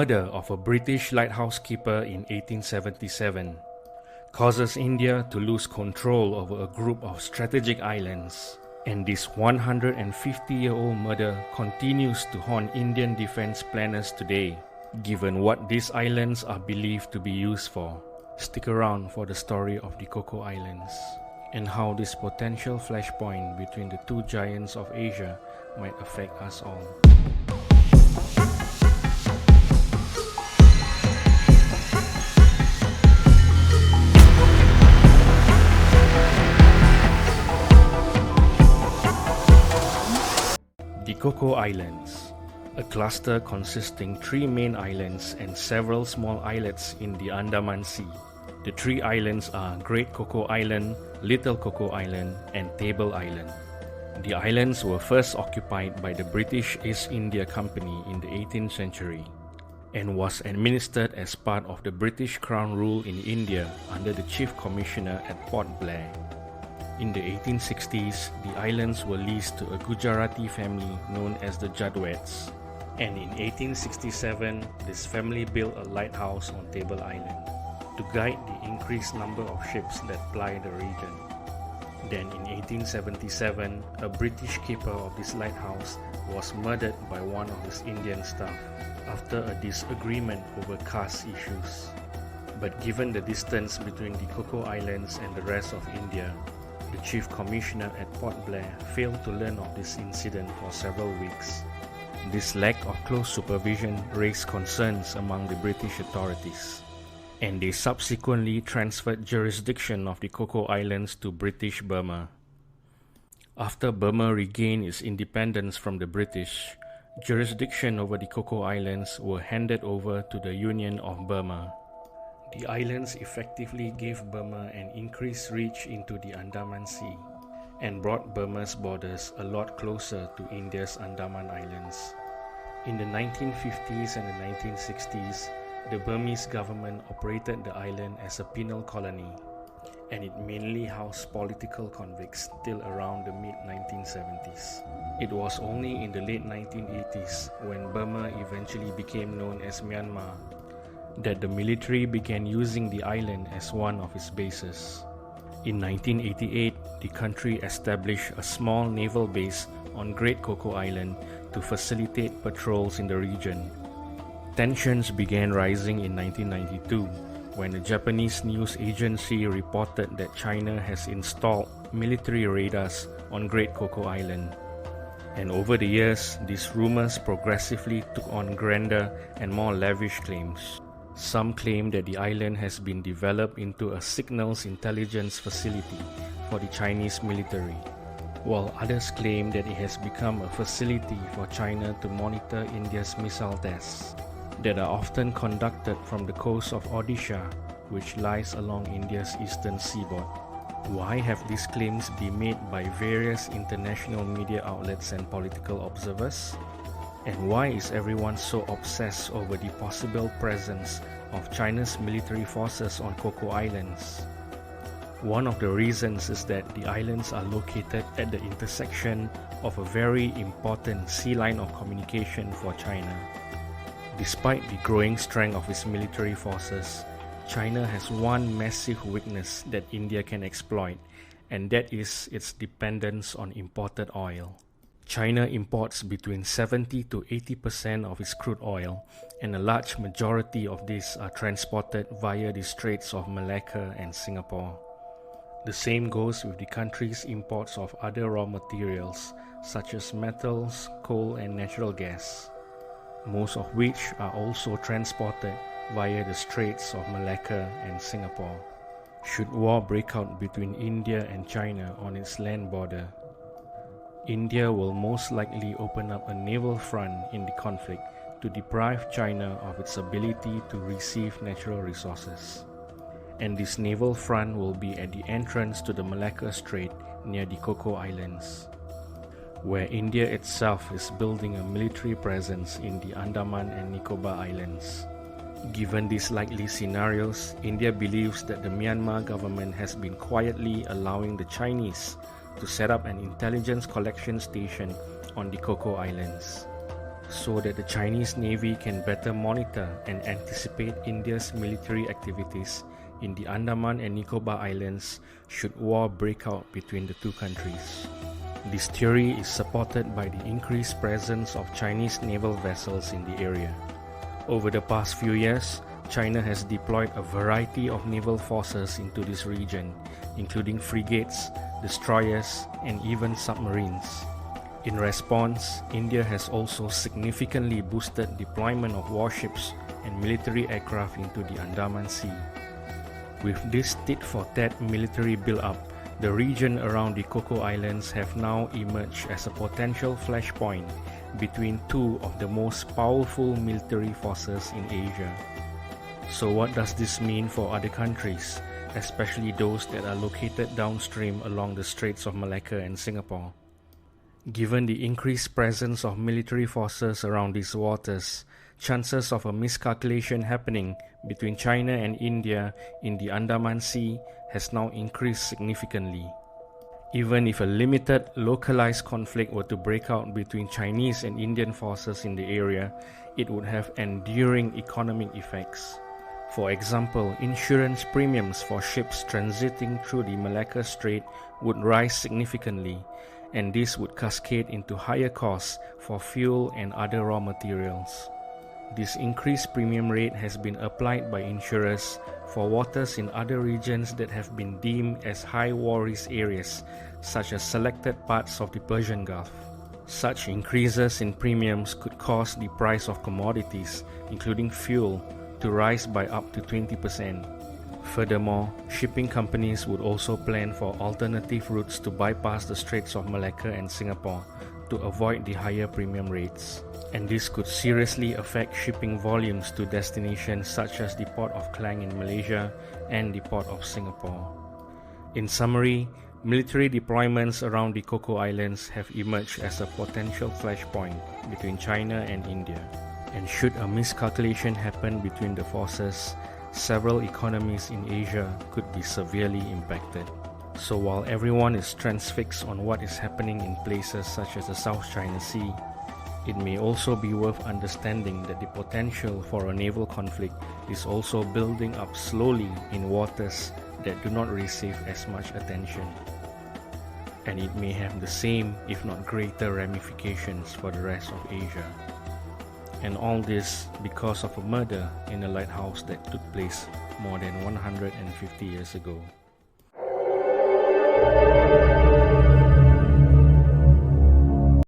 murder of a British lighthouse keeper in 1877 causes India to lose control over a group of strategic islands, and this 150-year-old murder continues to haunt Indian defense planners today, given what these islands are believed to be used for. Stick around for the story of the Coco Islands and how this potential flashpoint between the two giants of Asia might affect us all. The Coco Islands, a cluster consisting 3 main islands and several small islets in the Andaman Sea. The 3 islands are Great Coco Island, Little Coco Island, and Table Island. The islands were first occupied by the British East India Company in the 18th century and was administered as part of the British Crown rule in India under the Chief Commissioner at Port Blair. In the 1860s, the islands were leased to a Gujarati family known as the Jadwets, and in 1867, this family built a lighthouse on Table Island to guide the increased number of ships that ply the region. Then in 1877, a British keeper of this lighthouse was murdered by one of his Indian staff after a disagreement over caste issues. But given the distance between the Coco Islands and the rest of India, the Chief Commissioner at Port Blair failed to learn of this incident for several weeks. This lack of close supervision raised concerns among the British authorities, and they subsequently transferred jurisdiction of the Coco Islands to British Burma. After Burma regained its independence from the British, jurisdiction over the Coco Islands were handed over to the Union of Burma. The islands effectively gave Burma an increased reach into the Andaman Sea and brought Burma's borders a lot closer to India's Andaman Islands. In the 1950s and the 1960s, the Burmese government operated the island as a penal colony, and it mainly housed political convicts till around the mid-1970s. It was only in the late 1980s, when Burma eventually became known as Myanmar, that the military began using the island as one of its bases. In 1988, the country established a small naval base on Great Coco Island to facilitate patrols in the region. Tensions began rising in 1992 when a Japanese news agency reported that China has installed military radars on Great Coco Island. And over the years, these rumors progressively took on grander and more lavish claims. Some claim that the island has been developed into a signals intelligence facility for the Chinese military, while others claim that it has become a facility for China to monitor India's missile tests that are often conducted from the coast of Odisha, which lies along India's eastern seaboard. Why have these claims been made by various international media outlets and political observers? And why is everyone so obsessed over the possible presence of China's military forces on Coco Islands? One of the reasons is that the islands are located at the intersection of a very important sea line of communication for China. Despite the growing strength of its military forces, China has one massive weakness that India can exploit, and that is its dependence on imported oil. China imports between 70 to 80% of its crude oil, and a large majority of these are transported via the Straits of Malacca and Singapore. The same goes with the country's imports of other raw materials such as metals, coal and natural gas, most of which are also transported via the Straits of Malacca and Singapore. Should war break out between India and China on its land border, India will most likely open up a naval front in the conflict to deprive China of its ability to receive natural resources. And this naval front will be at the entrance to the Malacca Strait near the Coco Islands, where India itself is building a military presence in the Andaman and Nicobar Islands. Given these likely scenarios, India believes that the Myanmar government has been quietly allowing the Chinese to set up an intelligence collection station on the Coco Islands. so that the Chinese Navy can better monitor and anticipate India's military activities in the Andaman and Nicobar Islands should war break out between the two countries. This theory is supported by the increased presence of Chinese naval vessels in the area. Over the past few years, China has deployed a variety of naval forces into this region, including frigates, destroyers, and even submarines. In response, India has also significantly boosted deployment of warships and military aircraft into the Andaman Sea. With this tit-for-tat military build-up, the region around the Coco Islands have now emerged as a potential flashpoint between two of the most powerful military forces in Asia. So what does this mean for other countries, especially those that are located downstream along the Straits of Malacca and Singapore? Given the increased presence of military forces around these waters, chances of a miscalculation happening between China and India in the Andaman Sea has now increased significantly. Even if a limited, localized conflict were to break out between Chinese and Indian forces in the area, it would have enduring economic effects. For example, insurance premiums for ships transiting through the Malacca Strait would rise significantly, and this would cascade into higher costs for fuel and other raw materials. This increased premium rate has been applied by insurers for waters in other regions that have been deemed as high war risk areas, such as selected parts of the Persian Gulf. Such increases in premiums could cause the price of commodities, including fuel, to rise by up to 20%. Furthermore, shipping companies would also plan for alternative routes to bypass the Straits of Malacca and Singapore to avoid the higher premium rates. And this could seriously affect shipping volumes to destinations such as the Port of Klang in Malaysia and the Port of Singapore. In summary, military deployments around the Coco Islands have emerged as a potential flashpoint between China and India. And should a miscalculation happen between the forces, several economies in Asia could be severely impacted. So while everyone is transfixed on what is happening in places such as the South China Sea, it may also be worth understanding that the potential for a naval conflict is also building up slowly in waters that do not receive as much attention. And it may have the same, if not greater, ramifications for the rest of Asia. And all this because of a murder in a lighthouse that took place more than 150 years ago.